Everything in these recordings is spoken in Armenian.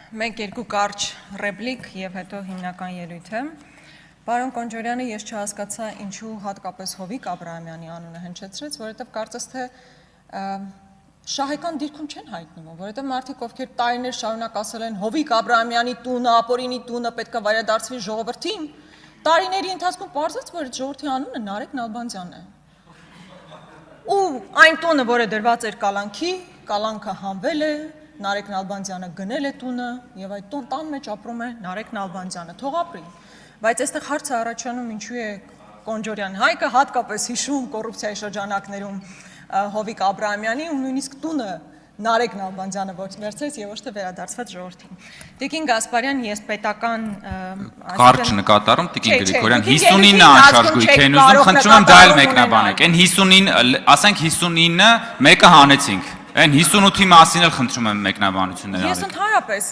Մեկ երկու կարճ ռեպլիկ եւ հետո հիմնական ելույթը։ Պարոն Կոնջորյանը, ես չհասկացա ինչու հատկապես Հովիկ Աբրահամյանի անունը հնչեցրեց, որովհետեւ կարծես թե շահեկան դիրքում չեն հայտնվում, որովհետեւ մարդիկ ովքեր տարիներ շարունակ ասել են Հովիկ Աբրահամյանի տունը, Ապորինի տունը պետք է վերադարձվի ժողովրդին, տարիների ընթացքում պարզեց, որ այդ ժողովրդի անունը Նարեկ Նալբանդյանն է։ Ու այն տունը, որը դրված էր կալանքի, կալանքը հանվել է, Նարեկ Նալբանդյանը գնել է տունը եւ այդ տան մեջ ապրում է Նարեկ Նալբանդյանը, թող ապրի։ Բայց այստեղ հարցը առաջանում ինչու է Կոնջորյան Հայկը հատկապես հիշում կոռուպցիայի շրջանակներում Հովիկ Աբրահամյանի ու նույնիսկ տունը Նարեկ Նալբանդյանը վերցրեց եւ ոչ թե վերադարձված ժողովրդին։ Տիկին Գասպարյան, ես պետական Կարճ նկատառում Տիկին Գրիգորյան 59-ը անշարժ գույք են ուզում, խնդրում եմ դա էլ մեկնաբանեք։ Այն 59, ասենք 59-ը մեկը հանեցինք։ Այն 58-ի մասին էլ խնդրում եմ մեկնաբանություններ արեք։ Ես ընդհանրապես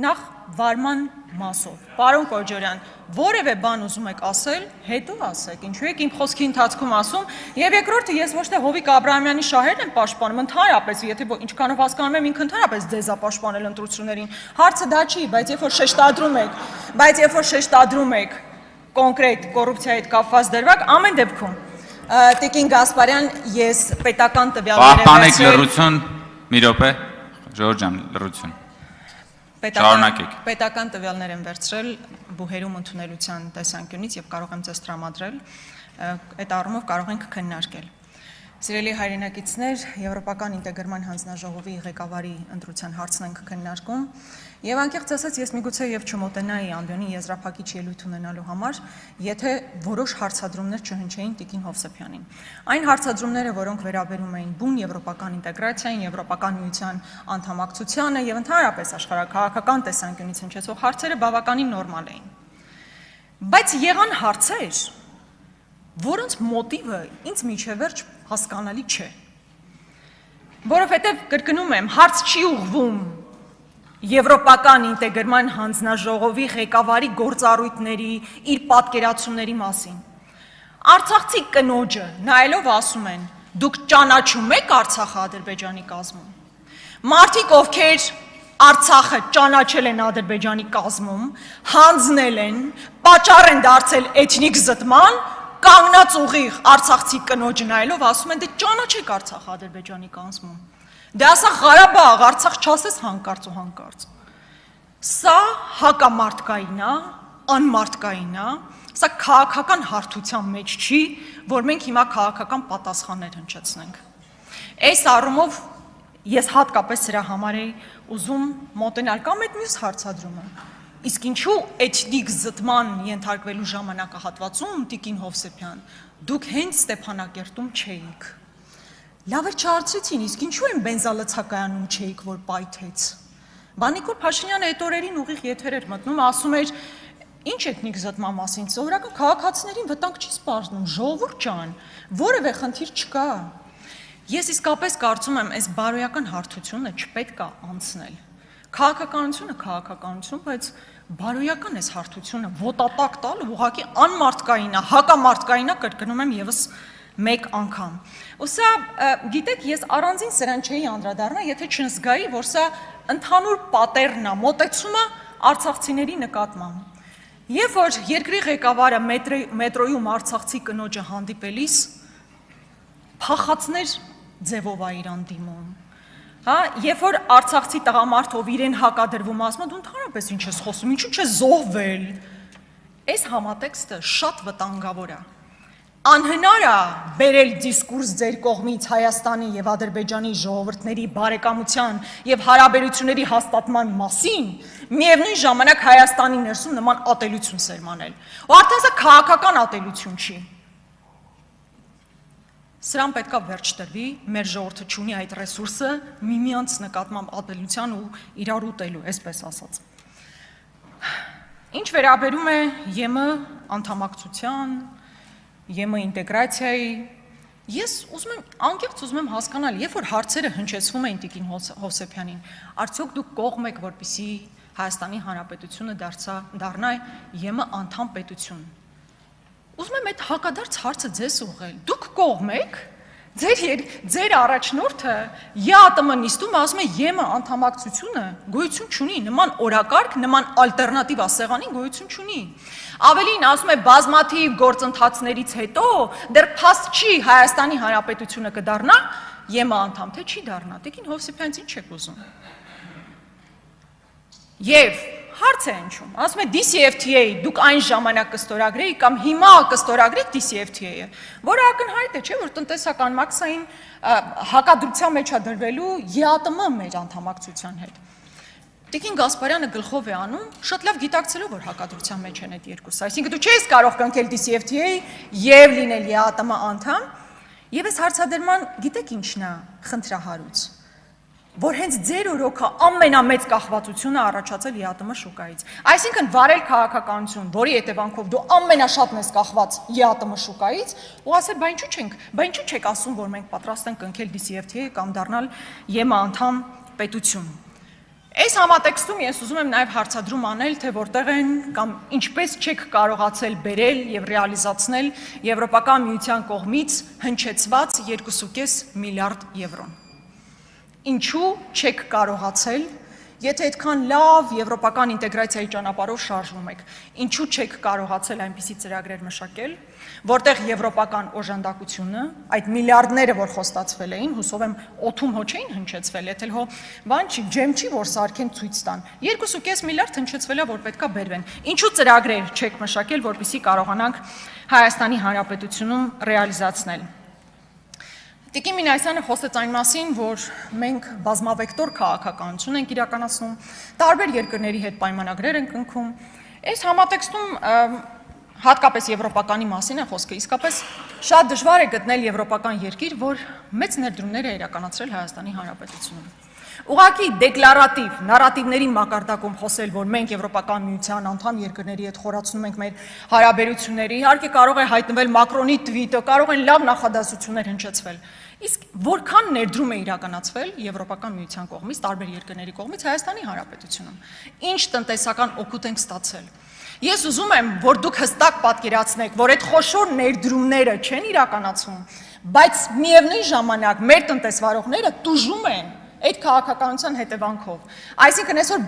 նախ վարման մասով, պարոն Կոջորյան, որևէ բան ուզում եք ասել, հետո ասեք, ինչու եք իմ խոսքի ընթացքում ասում, եւ երկրորդը ես ոչ թե Հովիկ Աբրահամյանի շահերն եմ պաշտպանում, ընդհանրապես, եթե ինչքանով հասկանում եմ, ինքը ընդհանրապես ձեզ է պաշտպանել ընտրություններին։ Հարցը դա չի, բայց երբ որ շեշտադրում եք կոնկրետ կոռուպցիայի հետ կապված դրվագ, ամեն դեպքում Տիկին Գասպարյան, ես պետական տվյալներ եմ վերցրել։ Պահպանեք լռություն, մի րոպե, Ժորժ ջան, լռություն։ Շարունակեք։ Պետական տվյալներ եմ վերցրել բուհերում ընդունելության տեսանկյունից եւ կարող եմ ձեզ տրամադրել, այդ առումով կարող ենք քննարկել։ Սիրելի հայրենակիցներ, Եվրոպական ինտեգրման հանձնաժողովի ղեկավարի ընտրության հարցն ենք քննարկում եւ անկեղծ ասած ես միգուցե եւ չմոտենայի Անդոնի եզրափակիչ ելույթ ունենալու համար, եթե որոշ հարցադրումներ չհնչեին Տիկին Հովսեփյանին։ Այն հարցադրումները, որոնք վերաբերում էին բուն եվրոպական ինտեգրացիային, Եվրոպական միության անդամակցությանը եւ ընդհանրապես աշխարհաքաղաքական տեսանկյունից հնչեցող հարցերը բավականին նորմալ էին։ Բայց եղան հարցեր, որոնց մոտիվը ինձ միջևերջ հասկանալի չէ։ Որովհետև կրկնում եմ, հարց չի ուղղվում Եվրոպական ինտեգրման հանձնաժողովի ղեկավարի գործառույթների, իր պատկերացումների մասին։ Արցախցի կնոջը նայելով ասում են. դուք ճանաչում եք Արցախը Ադրբեջանի կազմում։ Մարդիկ, ովքեր Արցախը ճանաչել են Ադրբեջանի կազմում, հանձնել են, պատճառ են դարձել էթնիկ զտման, կանգնած ուղիղ արցախցի կնոջ նայելով ասում են դե ճանաչեք Արցախ Ադրբեջանի կազմում։ Դե ասա Ղարաբաղ, Արցախ չասես հանկարծ ու հանկարծ։ Սա հակամարտկային է, անմարտկային է, սա քաղաքական հարթության մեջ չի, որ մենք հիմա քաղաքական պատասխաններ հնչեցնենք։ Այս առումով ես հատկապես սրա համար էի ուզում մոտենալ կամ այդ մյուս հարցադրումը։ Իսկ ինչու էթնիկ զտման ենթարկվելու ժամանակահատվածում Տիկին Հովսեփյան, դուք հենց Ստեփանակերտում չէիք։ Լավ է չարծրեցին, իսկ ինչու են բենզալցակայանում չէիք, որ պայթեց։ Նիկոլ Փաշինյանը այդ օրերին ուղիղ եթեր էր մտնում, ասում էր, ինչ էթնիկ զտման մասին, սովորական քաղաքացիներին վտանգ չի սպառնում, ժողովուրդ ջան, որևէ խնդիր չկա։ Ես իսկապես կարծում եմ, այս բարոյական հարթությունը չպետք է անցնել։ Քաղաքականությունը քաղաքականություն, բայց բարոյական էս հարթությունը ոտատակ տալը ուղղակի անմարտկային է, հակամարտկային է, կրկնում եմ եւս մեկ անգամ։ Ու սա, գիտեք, ես առանձին սրան չէի անդրադառնա, եթե չզգայի, որ սա ընդհանուր պատեռն է, մոտեցումը արցախցիների նկատմամբ։ Երբ որ երկրի ղեկավարը մետրոյում արցախցի կնոջը հանդիպելիս փախածներ ձևով է իրան դիմում։ Հա, երբ որ արցախցի տղամարդ ով իրեն հակադրվում ասում, դու ընդհանրապես ինչ ես խոսում, ինչու՞ չես զոհվել։ Այս համատեքստը շատ վտանգավոր է։ Անհնար է բերել դիսկուրս ձեր կողմից Հայաստանի եւ Ադրբեջանի ժողովուրդների բարեկամության եւ հարաբերությունների հաստատման մասին, միևնույն ժամանակ Հայաստանի ներսում նման ատելություն սերմանել։ Ու արդեն սա քաղաքական ատելություն չի։ Սրան պետք է վերջ տրվի, մեր ժողովուրդը չունի այդ ռեսուրսը միմյանց նկատմամբ ատելության ու իրար ուտելու, այսպես ասած։ Ինչ վերաբերում է ԵՄ անդամակցության, ԵՄ ինտեգրացիայի, ես անկեղծ ուզում եմ հասկանալ, երբ որ հարցերը հնչեցվում էին Տիկին Հովսեփյանին, արդյոք դուք կողմ եք, որպեսզի Հայաստանի Հանրապետությունը դառնա ԵՄ անդամ պետություն։ Ուզում եմ այդ հակադարձ հարցը ձեզ ուղղել։ Դուք կողմ եք, Ձեր առաջնորդը ԵԱՏՄ նիստում ասում է ԵՄ անդամակցությունը գոյություն չունի, նման օրակարգ, նման ալտերնատիվ ասեղանի գոյություն չունի։ Ավելին ասում է բազմաթիվ գործընթացներից հետո դեռ փաստ չի Հայաստանի Հանրապետությունը կդառնա ԵՄ անդամ, թե չի դառնա։ Տիկին Հովսեփյանից ինչ եք ուզում։ Եվ հարց է հնչում, ասում է DCFTA, դուք այն ժամանակ կստորագրեիք կամ հիմա կստորագրեք DCFTA-ը, որը ակնհայտ է, չէ, որ տնտեսական մաքսային հակադրության մեջ է դրվելու ԵԱՏՄ մեր անդամակցության հետ։ Տիկին Գասպարյանը գլխով է անում, շատ լավ գիտակցելով, որ հակադրության մեջ են այդ երկուսը, այսինքն դու չես կարող կնքել DCFTA եւ լինել ԵԱՏՄ անդամ, եւ այս հարցադրման գիտեք ինչն է խնդրահարույց, որ հենց ձեր օրոքա ամենամեծ կախվածությունը առաջացել ԵԱՏՄ շուկայից։ Այսինքն վարել քաղաքականություն, որի հետևանքով դու ամենաշատն ես կախված ԵԱՏՄ շուկայից, ու ասել, բա ինչու չեք ասում, որ մենք պատրաստ ենք կնքել DCFTA կամ դառնալ ԵՄ անդամ պետություն։ Այս համատեքստում ես ուզում եմ նաև հարցադրում անել, թե որտեղ են կամ ինչպես չեք կարողացել բերել եւ ռեալիզացնել Եվրոպական միության կողմից հնչեցված 2.5 միլիարդ եվրոն։ Ինչու չեք կարողացել, եթե այդքան լավ եվրոպական ինտեգրացիայի ճանապարհով շարժվում եք, ինչու չեք կարողացել այնպիսի ծրագրեր մշակել, որտեղ եվրոպական օժանդակությունը, այդ միլիարդները, որ խոստացվել էին, հուսով եմ օդում հո չէին հնչեցվել, եթե հո բան չի, ջեմ չի, որ սարքեն ցույց տան։ 2.5 միլիարդ հնչեցվել է, որ պետքա բերվեն։ Ինչու ծրագրեր չեք մշակել, որպեսզի կարողանանք Հայաստանի Հանրապետությունում ռեալիզացնել։ Տիկին Մինասյանը խոսեց այն մասին, որ մենք բազմավեկտոր քաղաքականություն ենք իրականացնում, տարբեր երկրների հետ պայմանագրեր ենք կնքում։ Այս համատեքստում հատկապես եվրոպականի մասին է խոսքը, իսկապես շատ դժվար է գտնել եվրոպական երկիր, որ մեծ ներդրումներ է իրականացրել Հայաստանի Հանրապետությունում։ Ուղղակի դեկլարատիվ նարատիվների մակարդակում խոսել, որ մենք Եվրոպական միության անդամ երկրների հետ խորացնում ենք մեր հարաբերությունները, իհարկե կարող է հայտնվել Մակրոնի թվիտը, կարող են լավ նախադասություններ հնչեցվել։ Իսկ որքան ներդրում է իրականացվել Եվրոպական միության կողմից, տարբեր երկրների կողմից Հայաստանի Հանրապետությունում։ Ինչ տնտեսական օգուտ ենք ստացել։ Ես ուզում եմ, որ դուք հստակ պատկերացնեք, որ այդ խոշոր ներդրումները չեն իրականացվում, բայց միևնույն ժամանակ մեր տնտեսվարողները տուժում են այդ քաղաքականության հետևանքով։ Այսինքն այսօր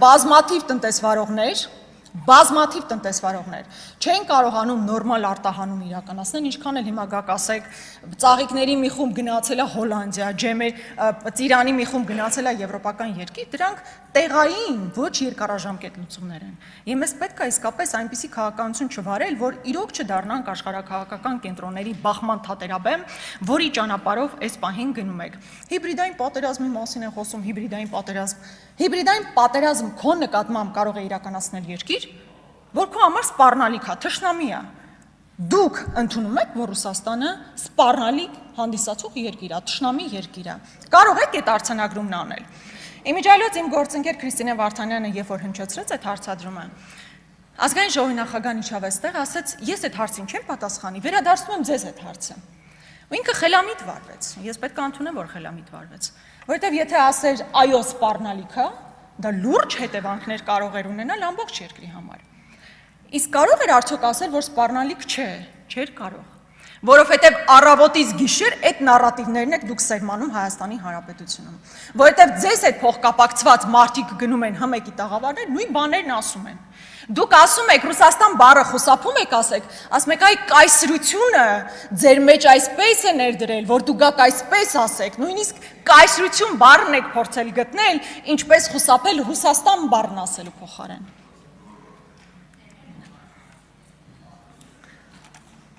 բազմաթիվ տնտեսվարողներ չեն կարողանում նորմալ արտահանում իրականացնել, ինչքան էլ հիմա գաք ասեք, ծաղիկների մի խումբ գնացել է Հոլանդիա, ծիրանի մի խումբ գնացել է եվրոպական երկիր, դրանք տեղային, ոչ երկարաժամկետ լուծումներ են։ Եվ մեզ պետք է իսկապես այնպիսի քաղաքականություն չվարել, որ իրոք չդառնանք աշխարհաքաղաքական կենտրոնների բախման թատերաբեմ, որի ճանապարհով այս պահին գնում եք։ Հիբրիդային պատերազմի մասին են խոսում, հիբրիդային պատերազմ քո նկատմամբ կարող է իրականացնել երկիր, որ քո համար սպառնալիք է, թշնամի է։ Դուք ընդունում եք, որ Ռուսաստանը սպառնալիք հանդիսացող երկիր է, թշնամի երկիր է։ Կարող եք այդ արձանագրումն անել։ Իմիջիայլոց իմ գործընկեր Քրիստինե Վարդանյանը, երբ որ հնչեցրեց այդ հարցադրումը, ազգային ժողովի նախագահն իջավ այստեղ, ասեց, ես այդ հարցին չեմ պատասխանի, վերադարձնում եմ ձեզ այդ հարցը։ Ու ինքը խելամիտ վարվեց։ Ես պետք է ընդունեմ, որ խելամիտ վարվեց, որովհետև եթե ասեր այո սպառնալիքը, դա լուրջ հետևանքներ կարող էր ունենալ ամբողջ երկրի համար։ Իսկ կարող էր արդյոք ասել, որ սպառնալիք չէ, չէր կարող, որովհետև առավոտից գիշեր այդ նարատիվներն եք դուք սերմանում Հայաստանի Հանրապետությունում, որովհետև ձեզ այդ փոխկապակցված մարդիկ գնում են հմեկի տաղավարներ, նույն բաներն ասում են։ Դուք ասում եք Ռուսաստան բառը խուսափում եք, ասում եք այ կայսրությունը ձեր մեջ այսպես է ներդրել, որ դուք գաք այսպես ասեք, նույնիսկ կայսրություն բառն եք փորձել գտնել, ինչպես խուսափել Ռուսաստան բառն ասելու փոխարեն։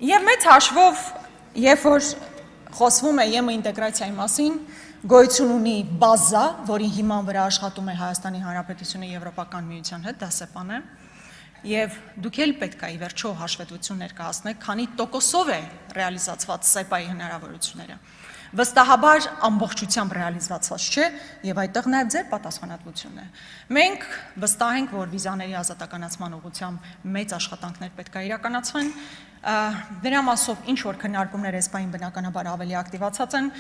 Եվ մեծ հաշվով, երբ որ խոսվում է ԵՄ ինտեգրացիայի մասին, գոյություն ունի բազա, որի հիման վրա աշխատում է Հայաստանի Հանրապետությունը Եվրոպական միության հետ, դա ՍԵՊԱ-ն է, եւ դուք էլ պետք է ի վերջո հաշվետվություն ներկայացնեք, քանի տոկոսով է ռեալիզացված ՍԵՊԱ-ի հնարավորությունները։ Վստահաբար ամբողջությամբ ռեալիզացված չէ եւ այդտեղ նաեւ ձեր պատասխանատվությունն է։ Մենք վստահ ենք, որ վիզաների ազատականացման ուղղությամբ մեծ աշխատանքներ պետք է իրականացվեն։ Դրա մասով ինչ որ քննարկումներ էսպային բնականաբար ավելի ակտիվացած են,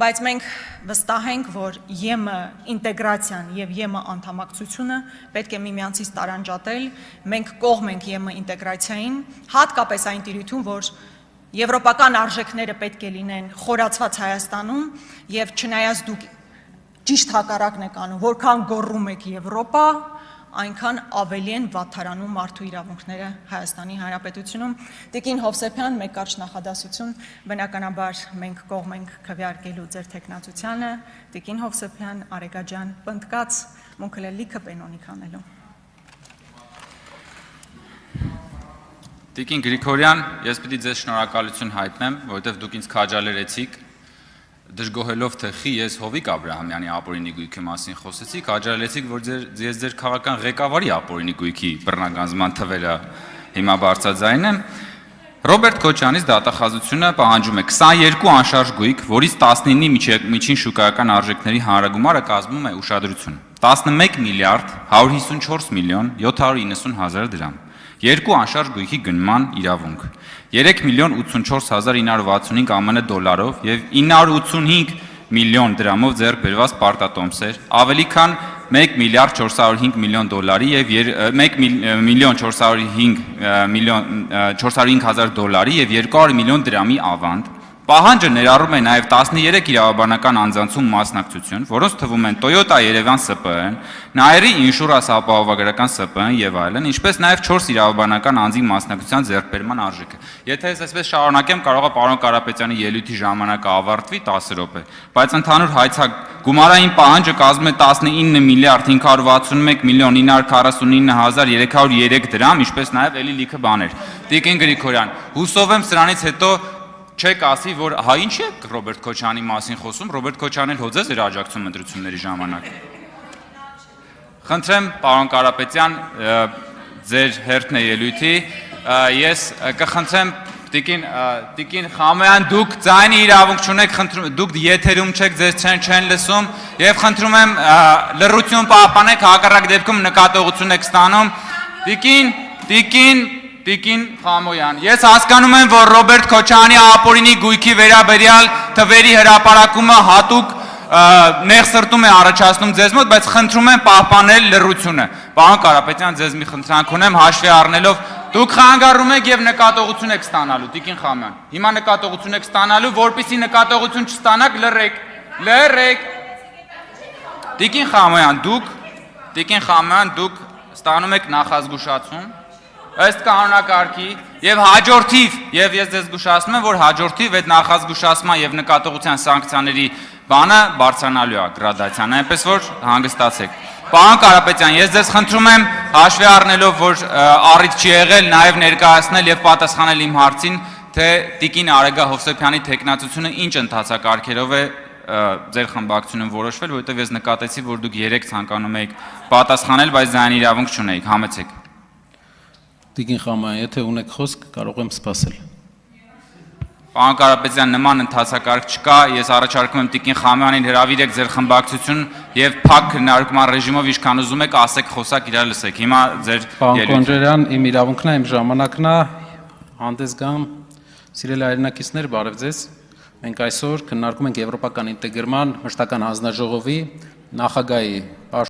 բայց մենք վստահ ենք, որ ԵՄ ինտեգրացիան եւ ԵՄ անդամակցությունը պետք է միմյանցից տարանջատել։ Մենք կողմ ենք ԵՄ ինտեգրացիային, հատկապես այն տիրույթում, որ Եվրոպական արժեքները պետք է լինեն խորացված Հայաստանում եւ չնայած դուք ճիշտ հակառակն եք անում, որքան գոռում եք Եվրոպա, այնքան ավելի են վատթարանում մարդու իրավունքները Հայաստանի Հանրապետությունում։ Տիկին Հովսեփյան, մեկ կարճ նախադասություն, բնականաբար մենք կողմ ենք քվեարկելու ձեր տեխնացությանը, Տիկին Հովսեփյան, Արեգաջյան, պնդկաց, մունքել լիքը պենոնի կանելու։ Տիկին Գրիգորյան, ես պիտի ձեզ շնորհակալություն հայտնեմ, որովհետև դուք ինձ քաջալերեցիք, դժգոհելով թե խի ես Հովիկ Աբրահամյանի ապօրինի գույքի մասին խոսեցիք, քաջալերեցիք, որ ես ձեր քաղաքական ղեկավարի ապօրինի գույքի բռնագանձման թվերը հիմա բարձրաձայնեմ։ Ռոբերտ Քոչյանից դատախազությունը պահանջում է 22 անշարժ գույք, որից 19-ի միջին շուկայական արժեքների հանրագումարը կազմում է ուշադրություն 11 միլիարդ 154 միլիոն 790 հազար դրամ, 2 անշարժ գույքի գնման իրավունք, 3 միլիոն 84,965 ԱՄՆ դոլարով եւ 985 միլիոն դրամով ձեռք բերված պարտատոմսեր, ավելի քան 1 միլիարդ 405 միլիոն դոլարի եւ 1 միլիոն 405 հազար դոլարի եւ 200 միլիոն դրամի ավանդ։ Պահանջը ներառում է նաև 13 իրավաբանական անձանցում մասնակցություն, որոնց թվում են Toyota Երևան ՍՊԸ-ն, Նաերի Ինշուրանս ապահովագրական ՍՊԸ-ն եւ այլն, ինչպես նաև 4 իրավաբանական անձի մասնակցության ձեռքբերման արժեքը։ Եթե ես այսպես շարունակեմ, կարող է պարոն Կարապետյանի ելույթի ժամանակը ավարտվի 10 րոպե, բայց ընդհանուր գումարային պահանջը կազմում է 19 միլիարդ 561 միլիոն 949 հազար 303 դրամ, ինչպես նաև էլի լիքը բաներ։ Տիկին Գրիգորյան, հուսով եմ սրանից հետո չեք ասի, որ հա ինչ է Ռոբերտ Քոչյանի մասին խոսում, Ռոբերտ Քոչյանն էլ հոձես էր աջակցում ընտրությունների ժամանակ։ Խնդրեմ, պարոն Կարապետյան, ձեր հերթն է ելույթի, ես կխնդրեմ Տիկին Խամոյան, դուք ձայնի իրավունք չունեք, դուք եթերում չեք, ձեզ չեն լսում եւ խնդրում եմ լռություն պահպանեք, հակառակ դեպքում նկատողություն եք ստանում։ Տիկին Խամոյան, ես հասկանում եմ, որ Ռոբերտ Քոչյանի ապօրինի գույքի վերաբերյալ թվերի հրապարակումը հատուկ նեղ սրտում է առաջացնում ձեզ մոտ, բայց խնդրում եմ պահպանել լռությունը։ Պարոն Կարապետյան, ձեզ մի խնդրանք ունեմ, հաշվի առնելով, դուք խանգարում եք եւ նկատողություն եք ստանալու, Տիկին Խամոյան։ Հիմա նկատողություն եք ստանալու, որպեսզի նկատողություն չստանաք, լռեք։ Տիկին Խամոյան, դուք ստանում եք նախազգուշացում ըստ կանոնակարգի եւ հաջորդիվ, եւ ես ձեզ զգուշացնում եմ, որ հաջորդիվ այդ նախազգուշացման եւ նկատողության սանկցիաների բանը բարձրանալու է գրադացիան, այնպես որ հանգստացեք։ Պարոն Կարապետյան, ես ձեզ խնդրում եմ հաշվի առնելով, որ առիթ չի եղել նաեւ ներկայացնել եւ պատասխանել իմ հարցին, թե Տիկին Արեգա Հովսեփյանի տեխնացությունը ինչ ընթացակարգերով է ձեր խմբակցությունում որոշվել, որովհետեւ ես նկատեցի, որ դուք 3 ցանկանում եք պատասխանել, բայց ձայնի իրավունք չունեիք, համեցեք։ Տիկին Խամոյան, եթե ունեք խոսք, կարող եմ սպասել։ Պարոն Կարապետյան, նման ընթացակարգ չկա, ես առաջարկում եմ Տիկին Խամոյանին հրավիրեք ձեր խմբակցություն եւ փակ քննարկման ռեժիմով ինչքան ուզում եք, ասեք, խոսակ, իրար լսեք։ Հիմա ձեր Պարոն Կոնջարյան, իմ իրավունքն է, իմ ժամանակն է, հանդես գամ, սիրելի հայրենակիցներ, բարև ձեզ։ Մենք այսօր քննարկում ենք եվրոպական ինտեգրման մշտական հանձնաժողովի նախագահի